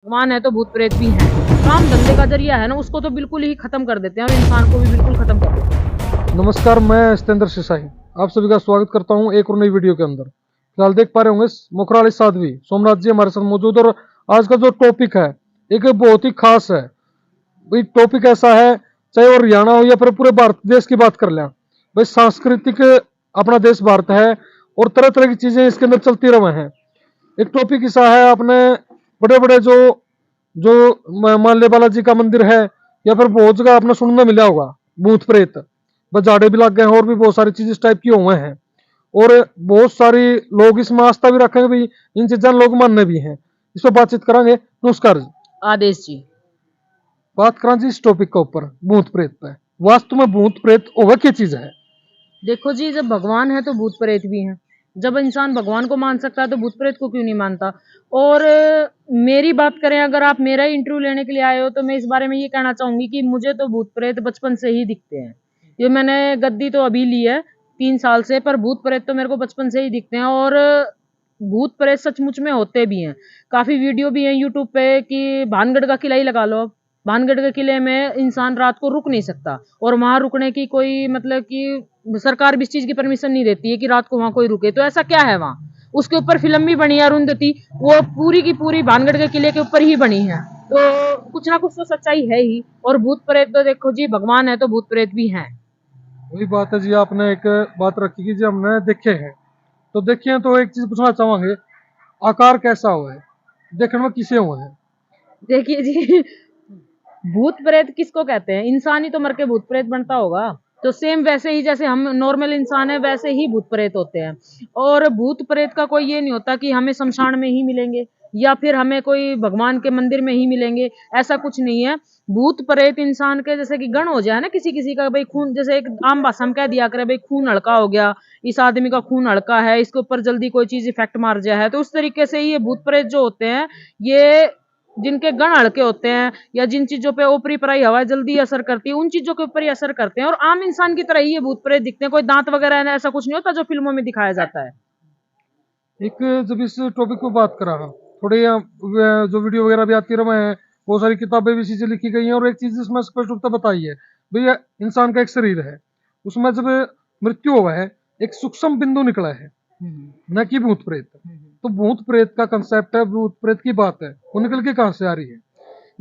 भगवान है तो भूत प्रेत भी हैं। काम धंधे का जरिया है ना, उसको तो बिल्कुल ही खत्म कर देते हैं और इंसान को भी बिल्कुल खत्म कर देते हैं। नमस्कार, मैं सतेंद्र सिसाई आप सभी का स्वागत करता हूं एक और नई वीडियो के अंदर। फिलहाल देख पा रहे होंगे मुखराली साध्वी सोमनाथ जी हमारे साथ मौजूद। और आज का जो टॉपिक है एक बहुत ही खास है। भाई टॉपिक ऐसा है, चाहे वो हरियाणा हो या फिर पूरे भारत देश की बात कर लें, भाई सांस्कृतिक अपना देश भारत है और तरह तरह की चीजें इसके अंदर चलती रहे हैं। एक टॉपिक ऐसा है, अपने बड़े बड़े जो जो मान ले बालाजी का मंदिर है या फिर बहुत जगह आपने सुनने में मिला होगा भूत प्रेत, बजाड़े भी लग गए हैं और भी बहुत सारी चीजें इस टाइप की हुए हैं। और बहुत सारी लोग इसमें आस्था भी रखेंगे, भी इन चीजें लोग मानने भी हैं। इस पर बातचीत करेंगे। नमस्कार जी। आदेश जी। बात करें जी इस टॉपिक के ऊपर, भूत प्रेत पे। वास्तव में भूत प्रेत वह क्या चीज है? देखो जी, जब भगवान है तो भूत प्रेत भी हैं। जब इंसान भगवान को मान सकता है तो भूत प्रेत को क्यों नहीं मानता। और मेरी बात करें, अगर आप मेरा इंटरव्यू लेने के लिए आए हो तो मैं इस बारे में ये कहना चाहूंगी कि मुझे तो भूत प्रेत बचपन से ही दिखते हैं। ये मैंने गद्दी तो अभी ली है 3 साल से, पर भूत प्रेत तो मेरे को बचपन से ही दिखते हैं। और भूत प्रेत सचमुच में होते भी हैं। काफी वीडियो भी हैं यूट्यूब पे कि भानगढ़ का किला ही लगा लो। भानगढ़ के किले में इंसान रात को रुक नहीं सकता और वहां रुकने की कोई मतलब कि सरकार भी इस चीज की परमिशन नहीं देती है कि रात को वहां कोई रुके। तो ऐसा क्या है वहां? उसके ऊपर फिल्म भी बनी है अरुंधति, वो पूरी की पूरी भानगढ़ के किले के ऊपर ही बनी है। तो कुछ ना कुछ तो सच्चाई है ही। और भूत प्रेत तो देखो जी, भगवान है तो भूत प्रेत भी हैं। वही बात है जी, आपने एक बात रखी कि जी हमने देखे हैं। तो देखिए, तो एक चीज पूछना चाहेंगे, आकार कैसा हुआ है, देखने में किसे हुआ है? देखिए जी, भूत प्रेत किसको कहते हैं? इंसान ही तो मर के भूत प्रेत बनता होगा। तो सेम वैसे ही जैसे हम नॉर्मल इंसान है वैसे ही भूत प्रेत होते हैं। और भूत प्रेत का कोई ये नहीं होता कि हमें शमशान में ही मिलेंगे या फिर हमें कोई भगवान के मंदिर में ही मिलेंगे। ऐसा कुछ नहीं है। भूत प्रेत इंसान के जैसे कि गण हो जाए ना, किसी किसी का भाई खून, जैसे एक आम भाषा में कह दिया करे भाई खून हल्का हो गया, इस आदमी का खून हल्का है, इसके ऊपर जल्दी कोई चीज इफेक्ट मार जाए है, तो उस तरीके से ही ये भूत प्रेत जो होते हैं, ये जिनके गण हल्के होते हैं या जिन चीजों पे ऊपरी पराई हवा जल्दी असर करती है, उन चीजों के ऊपर ही असर करते हैं। और आम इंसान की तरह ही ये भूत प्रेत दिखते हैं। कोई दांत वगैरह है ना, ऐसा कुछ नहीं होता जो फिल्मों में दिखाया जाता है। एक जब इस टॉपिक पर बात करा, थोड़े जो वीडियो वगैरह भी आती रहे हैं, बहुत सारी किताबें भी चीजें लिखी गई हैं और एक चीज इसमें स्पष्ट रूप से बताई है, भैया इंसान का एक शरीर है, उसमें जब मृत्यु हुआ है एक सूक्ष्म बिंदु निकला है, न कि भूत प्रेत। तो भूत प्रेत का कंसेप्ट है, भूत प्रेत की बात है, वो निकल के कहां से आ रही है?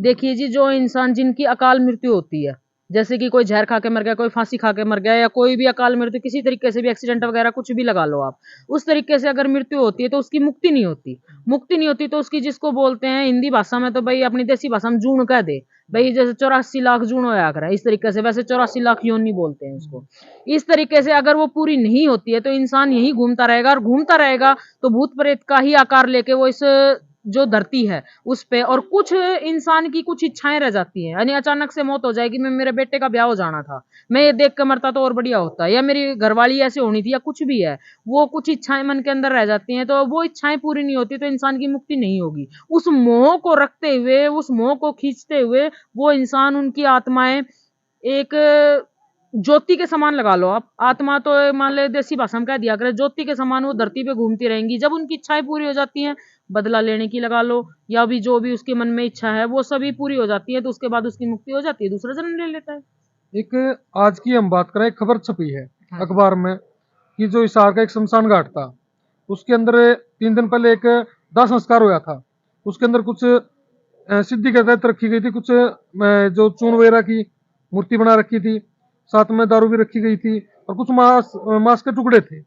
देखिए जी, जो इंसान जिनकी अकाल मृत्यु होती है, जैसे कि कोई जहर खा के मर गया, कोई फांसी खा के मर गया, या कोई भी अकाल मृत्यु किसी तरीके से भी, एक्सीडेंट वगैरह कुछ भी लगा लो आप, उस तरीके से अगर मृत्यु होती है तो उसकी मुक्ति नहीं होती। मुक्ति नहीं होती तो उसकी, जिसको बोलते हैं हिंदी भाषा में तो भाई अपनी देसी भाषा में जून कह दे। भाई जैसे 84 लाख जून होया करे, इस तरीके से, वैसे 84 लाख योनि बोलते हैं उसको। इस तरीके से अगर वो पूरी नहीं होती है तो इंसान यही घूमता रहेगा और घूमता रहेगा। तो भूत प्रेत का ही आकार लेके वो इस जो धरती है उस पे, और कुछ इंसान की कुछ इच्छाएं रह जाती हैं। यानी अचानक से मौत हो जाएगी, मैं मेरे बेटे का ब्याह हो जाना था, मैं ये देख कर मरता तो और बढ़िया होता, या मेरी घरवाली ऐसे होनी थी, या कुछ भी है, वो कुछ इच्छाएं मन के अंदर रह जाती हैं। तो वो इच्छाएं पूरी नहीं होती तो इंसान की मुक्ति नहीं होगी। उस मोह को रखते हुए, उस मोह को खींचते हुए वो इंसान, उनकी आत्माएं एक ज्योति के समान लगा लो आप। आत्मा तो मान ले देसी भाषा में कह दिया करे, ज्योति के समान वो धरती पे घूमती रहेंगी। जब उनकी इच्छाएं पूरी हो जाती हैं, बदला लेने की लगा लो, या भी जो भी उसके मन में इच्छा है वो सभी पूरी हो जाती है, तो उसके बाद उसकी मुक्ति हो जाती है, दूसरा जन्म ले लेता है। एक आज की हम बात करें, एक खबर छपी है अखबार में कि जो हिसार का एक शमशान घाट था, उसके अंदर 3 दिन पहले एक दाह संस्कार हुआ था। उसके अंदर कुछ सिद्धि के तहत रखी गई थी, कुछ जो चून वगैरह की मूर्ति बना रखी थी, साथ में दारू भी रखी गई थी और कुछ मांस के टुकड़े थे।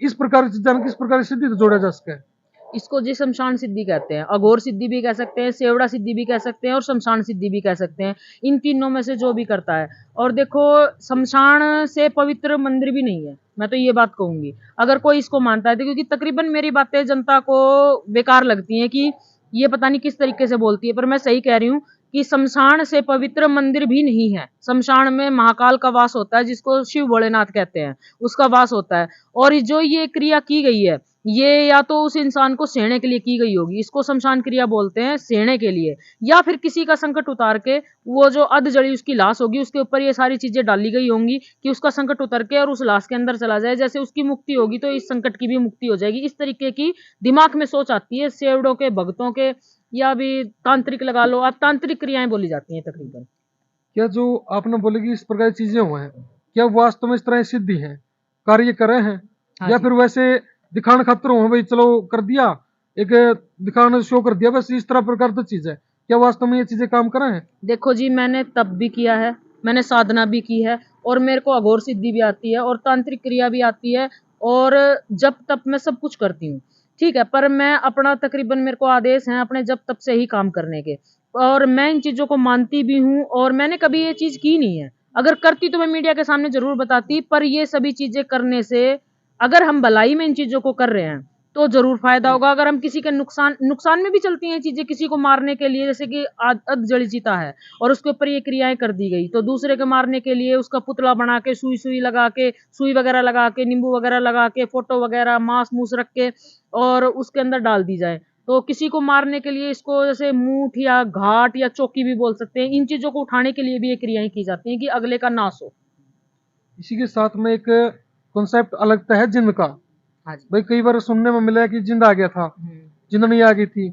इस प्रकार की चीजें किस प्रकार की सिद्धि से जोड़ा जा सके? इसको जी शमशान सिद्धि कहते हैं। अघोर सिद्धि भी कह सकते हैं, सेवड़ा सिद्धि भी कह सकते हैं, और शमशान सिद्धि भी कह सकते हैं। इन तीनों में से जो भी करता है। और देखो, शमशान से पवित्र मंदिर भी नहीं है, मैं तो ये बात कहूंगी, अगर कोई इसको मानता है तो। क्योंकि तकरीबन मेरी बातें जनता को बेकार लगती हैं कि ये पता नहीं किस तरीके से बोलती है, पर मैं सही कह रही हूँ कि शमशान से पवित्र मंदिर भी नहीं है। शमशान में महाकाल का वास होता है, जिसको शिव भोलेनाथ कहते हैं, उसका वास होता है। और जो ये क्रिया की गई है, ये या तो उस इंसान को सहने के लिए की गई होगी, इसको शमशान क्रिया बोलते हैं, सहने के लिए, या फिर किसी का संकट उतार के, वो जो अध जड़ी उसकी लाश होगी उसके ऊपर ये सारी चीजें डाली गई होंगी कि उसका संकट उतर के और उस लाश के अंदर चला जाए। जैसे उसकी मुक्ति होगी तो इस संकट की भी मुक्ति हो जाएगी। इस तरीके की दिमाग में सोच आती है सेवड़ों के, भक्तों के, या भी तांत्रिक लगा लो आप, तांत्रिक क्रियाएं बोली जाती हैं तकरीबन। क्या जो आपने बोले कि इस प्रकार की चीजें हुए हैं, क्या वास्तव में इस तरह की सिद्धि है, कार्य करे हैं, हाँ या जी। फिर वैसे दिखाने खातिर हुए, भाई चलो कर दिया, एक दिखाने शो कर दिया, बस इस तरह प्रकार की चीज है? क्या वास्तव में ये चीजें काम करे हैं? देखो जी, मैंने तप भी किया है, मैंने साधना भी की है, और मेरे को अघोर सिद्धि भी आती है और तांत्रिक क्रिया भी आती है, और जप तप मैं सब कुछ करती हूँ। ठीक है, पर मैं अपना तकरीबन मेरे को आदेश हैं अपने जप तप से ही काम करने के, और मैं इन चीजों को मानती भी हूँ, और मैंने कभी ये चीज की नहीं है। अगर करती तो मैं मीडिया के सामने जरूर बताती, पर ये सभी चीजें करने से अगर हम भलाई में इन चीजों को कर रहे हैं तो जरूर फायदा होगा। अगर हम किसी के नुकसान में भी चलती हैं चीजें किसी को मारने के लिए, जैसे कि अध जड़ी चिता है और उसके ऊपर ये क्रियाएं कर दी गई, तो दूसरे के मारने के लिए उसका पुतला बना के सुई सुई लगा के, सुई वगैरह लगा के, नींबू वगैरह लगा के, फोटो वगैरह मांस मूस रख के और उसके अंदर डाल दी जाए, तो किसी को मारने के लिए इसको जैसे मूठ या घाट या चौकी भी बोल सकते हैं, इन चीजों को उठाने के लिए भी ये क्रियाएं की जाती हैं कि अगले का नाश हो। इसी के साथ में एक कॉन्सेप्ट अलग तो है जिन्न का। हाँ जी। भाई कई बार सुनने में मिला है कि जिंद आ गया था, जिंद नहीं आ गई थी।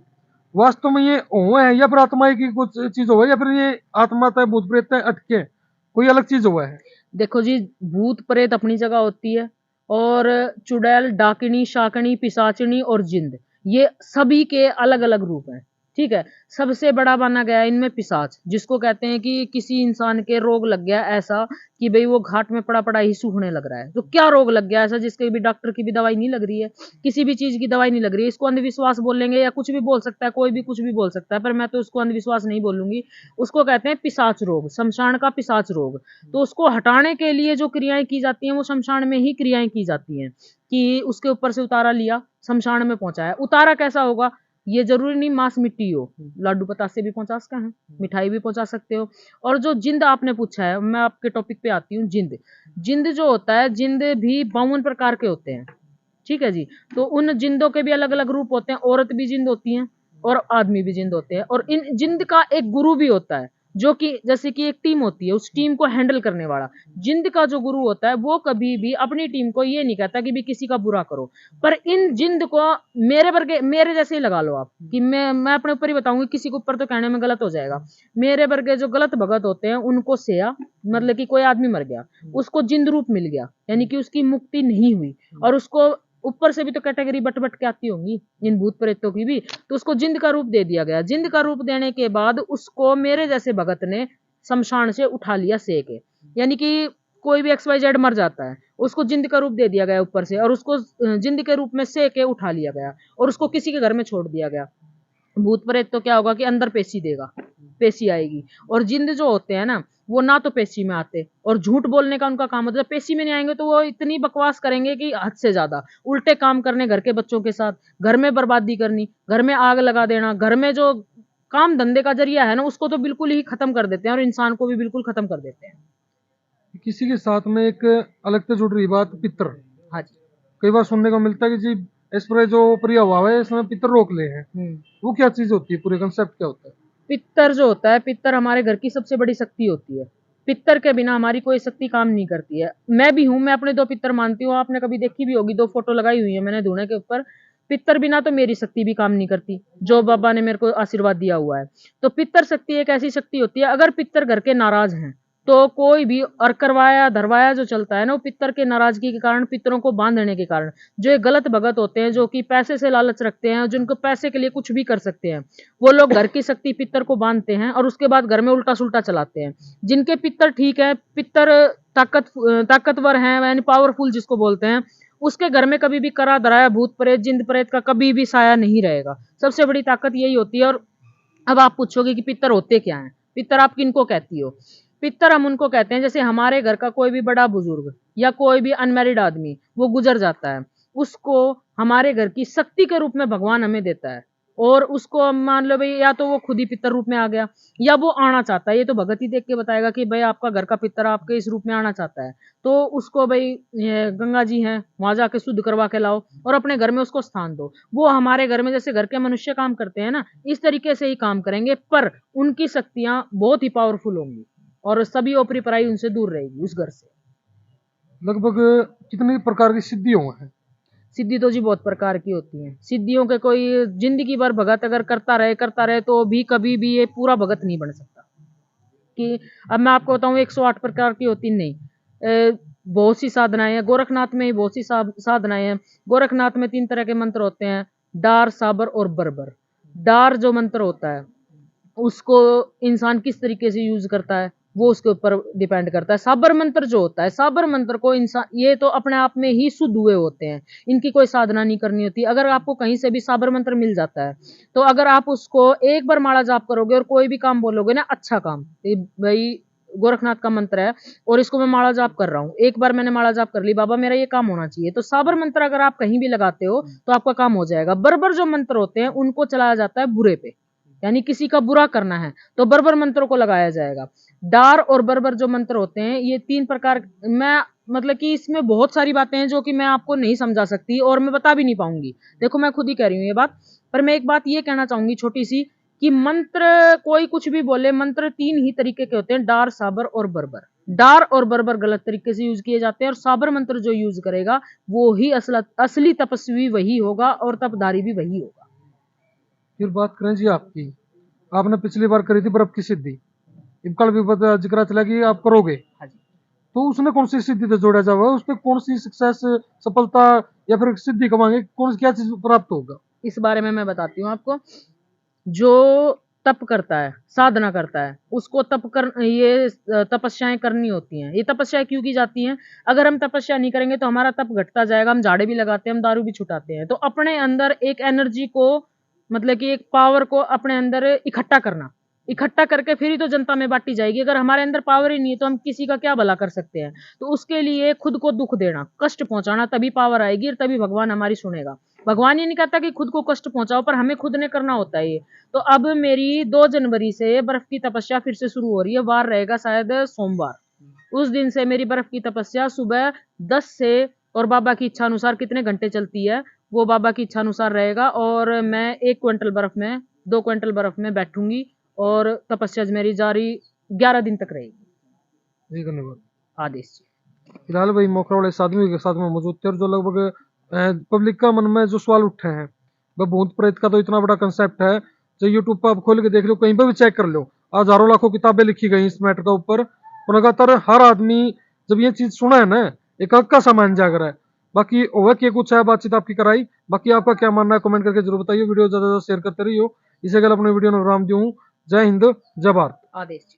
वास्तव में ये हुआ है या फिर आत्मा की कुछ चीज हुआ है, या फिर ये आत्मा है, भूत प्रेत है, अटके कोई अलग चीज हुआ है? देखो जी, भूत प्रेत अपनी जगह होती है, और चुड़ैल, डाकिनी, शाकनी, पिशाचिनी और जिंद, ये सभी के अलग अलग रूप हैं। ठीक है, सबसे बड़ा माना गया है इनमें पिशाच, जिसको कहते हैं कि किसी इंसान के रोग लग गया ऐसा कि भाई वो घाट में पड़ा पड़ा ही सूखने लग रहा है, तो क्या रोग लग गया ऐसा जिसके भी डॉक्टर की भी दवाई नहीं लग रही है, किसी भी चीज की दवाई नहीं लग रही है, इसको अंधविश्वास बोलेंगे या कुछ भी बोल सकता है, कोई भी कुछ भी बोल सकता है, पर मैं तो उसको अंधविश्वास नहीं बोलूंगी। उसको कहते हैं पिशाच रोग, शमशान का पिशाच रोग। तो उसको हटाने के लिए जो क्रियाएं की जाती हैं वो शमशान में ही क्रियाएं की जाती हैं, कि उसके ऊपर से उतारा लिया, शमशान में पहुंचाया। उतारा कैसा होगा, ये जरूरी नहीं मांस मिट्टी हो, लाडू बतासे भी पहुंचा सकते हैं, मिठाई भी पहुंचा सकते हो। और जो जिंद आपने पूछा है, मैं आपके टॉपिक पे आती हूँ। जिंद, जिंद जो होता है, जिंद भी 52 प्रकार के होते हैं। ठीक है जी, तो उन जिंदों के भी अलग अलग रूप होते हैं, औरत भी जिंद होती हैं और आदमी भी जिंद होते हैं, और इन जिंद का एक गुरु भी होता है, जो कि जैसे कि एक टीम होती है, उस टीम को हैंडल करने वाला जिंद का जो गुरु होता है, वो कभी भी अपनी टीम को ये नहीं कहता कि भी किसी का बुरा करो। पर इन जिंद को मेरे वर्गे, मेरे जैसे ही लगा लो आप, कि मैं अपने ऊपर ही बताऊंगी, किसी के ऊपर तो कहने में गलत हो जाएगा। मेरे वर्गे जो गलत भगत होते हैं उनको सेया, मतलब कि कोई आदमी मर गया, उसको जिंद रूप मिल गया, यानी कि उसकी मुक्ति नहीं हुई, और उसको ऊपर से भी तो कैटेगरी बट बट के आती होंगी इन भूत प्रेतों की भी, तो उसको जिंद का रूप दे दिया गया। जिंद का रूप देने के बाद उसको मेरे जैसे भगत ने शमशान से उठा लिया से के, यानी कि कोई भी XYZ मर जाता है, उसको जिंद का रूप दे दिया गया ऊपर से, और उसको जिंद के रूप में से के उठा लिया गया और उसको किसी के घर में छोड़ दिया गया। भूत प्रेत तो क्या होगा कि अंदर पेशी देगा, पेशी आएगी, और जिंद जो होते हैं ना, वो ना तो पेशी में आते, और झूठ बोलने का उनका काम होता है। पेशी में नहीं आएंगे तो वो इतनी बकवास करेंगे कि हद से ज्यादा, उल्टे काम करने घर के बच्चों के साथ, घर में बर्बादी करनी, घर में आग लगा देना, घर में जो काम धंधे का जरिया है ना उसको तो बिल्कुल ही खत्म कर देते हैं, और इंसान को भी बिल्कुल खत्म कर देते हैं। किसी के साथ में एक अलग से जुड़ रही बात, पितर। हाँ जी। कई बार सुनने को मिलता है कि जी इस पर जो प्रिय हुआ है इसमें पितर रोक ले हैं। वो क्या चीज होती है, पूरे कंसेप्ट क्या होता है? पित्तर जो होता है, पित्तर हमारे घर की सबसे बड़ी शक्ति होती है। पित्तर के बिना हमारी कोई शक्ति काम नहीं करती है। मैं भी हूँ, मैं अपने 2 पित्तर मानती हूँ, आपने कभी देखी भी होगी, 2 फोटो लगाई हुई है मैंने धुने के ऊपर। पित्तर बिना तो मेरी शक्ति भी काम नहीं करती, जो बाबा ने मेरे को आशीर्वाद दिया हुआ है। तो पित्तर शक्ति एक ऐसी शक्ति होती है, अगर पित्तर घर के नाराज हैं तो कोई भी और करवाया धरवाया जो चलता है ना, वो पित्तर के नाराजगी के कारण, पित्तरों को बांधने के कारण। जो एक गलत भगत होते हैं, जो कि पैसे से लालच रखते हैं, जिनको पैसे के लिए कुछ भी कर सकते हैं, वो लोग घर की शक्ति पित्तर को बांधते हैं और उसके बाद घर में उल्टा सुल्टा चलाते हैं। जिनके पित्तर ठीक है, पित्तर ताकतवर हैं, यानी पावरफुल जिसको बोलते हैं, उसके घर में कभी भी करा धराया भूत प्रेत, जिंद प्रेत का कभी भी साया नहीं रहेगा। सबसे बड़ी ताकत यही होती है। और अब आप पूछोगे कि पित्तर होते क्या हैं, पित्तर आप किनको कहती हो? पित्तर हम उनको कहते हैं, जैसे हमारे घर का कोई भी बड़ा बुजुर्ग या कोई भी अनमैरिड आदमी वो गुजर जाता है, उसको हमारे घर की शक्ति के रूप में भगवान हमें देता है, और उसको मान लो भाई, या तो वो खुद ही पित्तर रूप में आ गया, या वो आना चाहता है, ये तो भगत ही देख के बताएगा कि भाई आपका घर का पित्तर आपके इस रूप में आना चाहता है, तो उसको भाई गंगा जी हैं वहां जाके शुद्ध करवा के लाओ और अपने घर में उसको स्थान दो। वो हमारे घर में जैसे घर के मनुष्य काम करते हैं ना, इस तरीके से ही काम करेंगे, पर उनकी शक्तियां बहुत ही पावरफुल होंगी और सभी ओपरी पराई उनसे दूर रहेगी उस घर से। लगभग कितने प्रकार की सिद्धियां हैं? सिद्धि तो जी बहुत प्रकार की होती है। सिद्धियों के कोई जिंदगी भर भगत अगर करता रहे तो भी कभी भी ये पूरा भगत नहीं बन सकता। कि अब मैं आपको बताऊं 108 प्रकार की होती नहीं। बहुत सी साधनाएं हैं, गोरखनाथ में ही बहुत सी साधनाएं हैं। गोरखनाथ में 3 तरह के मंत्र होते हैं, डार, साबर और बर्बर। डार जो मंत्र होता है उसको इंसान किस तरीके से यूज करता है वो उसके ऊपर डिपेंड करता है। साबर मंत्र जो होता है, साबर मंत्र को इंसान, ये तो अपने आप में ही शुद्ध हुए होते हैं, इनकी कोई साधना नहीं करनी होती। अगर आपको कहीं से भी साबर मंत्र मिल जाता है तो अगर आप उसको एक बार माला जाप करोगे और कोई भी काम बोलोगे ना, अच्छा काम, भाई गोरखनाथ का मंत्र है और इसको मैं माला जाप कर रहा हूँ, एक बार मैंने माला जाप कर ली, बाबा मेरा ये काम होना चाहिए, तो साबर मंत्र अगर आप कहीं भी लगाते हो तो आपका काम हो जाएगा। बर्बर जो मंत्र होते हैं उनको चलाया जाता है बुरे पे, यानी किसी का बुरा करना है तो बर्बर मंत्रों को लगाया जाएगा। डार और बर्बर जो मंत्र होते हैं ये 3 प्रकार, मैं मतलब कि इसमें बहुत सारी बातें हैं जो कि मैं आपको नहीं समझा सकती और मैं बता भी नहीं पाऊंगी। देखो मैं खुद ही कह रही हूँ ये बात, पर मैं एक बात ये कहना चाहूंगी छोटी सी, कि मंत्र कोई कुछ भी बोले, मंत्र 3 ही तरीके के होते हैं, डार, साबर और बर्बर। डार और बर्बर गलत तरीके से यूज किए जाते हैं और साबर मंत्र जो यूज करेगा वो ही असली तपस्वी वही होगा और तपधारी भी वही होगा। फिर बात करें जी आपकी, आपने पिछली बार करी थी बर्फ की सिद्धि, अब कल भी जिक्र चला कि आप करोगे। हाँ जी। तो उसने कौन सी सिद्धि से जोड़ा जाएगा, उस पर कौन सी सक्सेस, सफलता या फिर सिद्धि कमाएंगे, कौन सी क्या चीज प्राप्त होगा? इस बारे में मैं बताती हूँ आपको। जो तप करता है, साधना करता है, उसको तपस्याएं करनी होती हैं। ये तपस्याएं क्यों की जाती हैं? अगर हम तपस्या नहीं करेंगे तो हमारा तप घटता जाएगा, हम झाड़े भी लगाते हैं, हम दारू भी छुटाते हैं। तो अपने अंदर एक एनर्जी को, मतलब कि एक पावर को अपने अंदर इकट्ठा करके फिर ही तो जनता में बांटी जाएगी। अगर हमारे अंदर पावर ही नहीं है तो हम किसी का क्या भला कर सकते हैं? तो उसके लिए खुद को दुख देना, कष्ट पहुंचाना, तभी पावर आएगी और तभी भगवान हमारी सुनेगा। भगवान ये नहीं कहता कि खुद को कष्ट पहुंचाओ, पर हमें खुद ने करना होता है ये। तो अब मेरी 2 जनवरी से बर्फ की तपस्या फिर से शुरू हो रही है, वार रहेगा शायद सोमवार। उस दिन से मेरी बर्फ की तपस्या सुबह 10 से, और बाबा की इच्छा अनुसार कितने घंटे चलती है वो बाबा की इच्छा अनुसार रहेगा। और मैं 1 क्विंटल बर्फ में, 2 क्विंटल बर्फ में बैठूंगी और तपस्या मेरी जारी 11 दिन तक रहेगी। जी धन्यवाद। आदेश जी। फिलहाल भाई मोखरा वाले इस आदमी के साथ में मौजूद थे और जो लगभग पब्लिक का मन में जो सवाल उठे हैं, वह भूत प्रेत का तो इतना बड़ा कंसेप्ट है, जो यूट्यूब पर आप खोल के देख लो, कहीं पर भी चेक कर लो, हजारों लाखों किताबें लिखी गई इस मैटर के ऊपर, और लगातार हर आदमी जब ये चीज सुना है ना, एक हक का सामान जाग रहा है। बाकी ओवर के कुछ है बातचीत आपकी कराई, बाकी आपका क्या मानना है कमेंट करके जरूर बताइए, वीडियो ज्यादा से ज्यादा शेयर करते रहिए। इसे अगर अपने वीडियो में विराम दूं। जय हिंद, जय भारत। आदेश जी।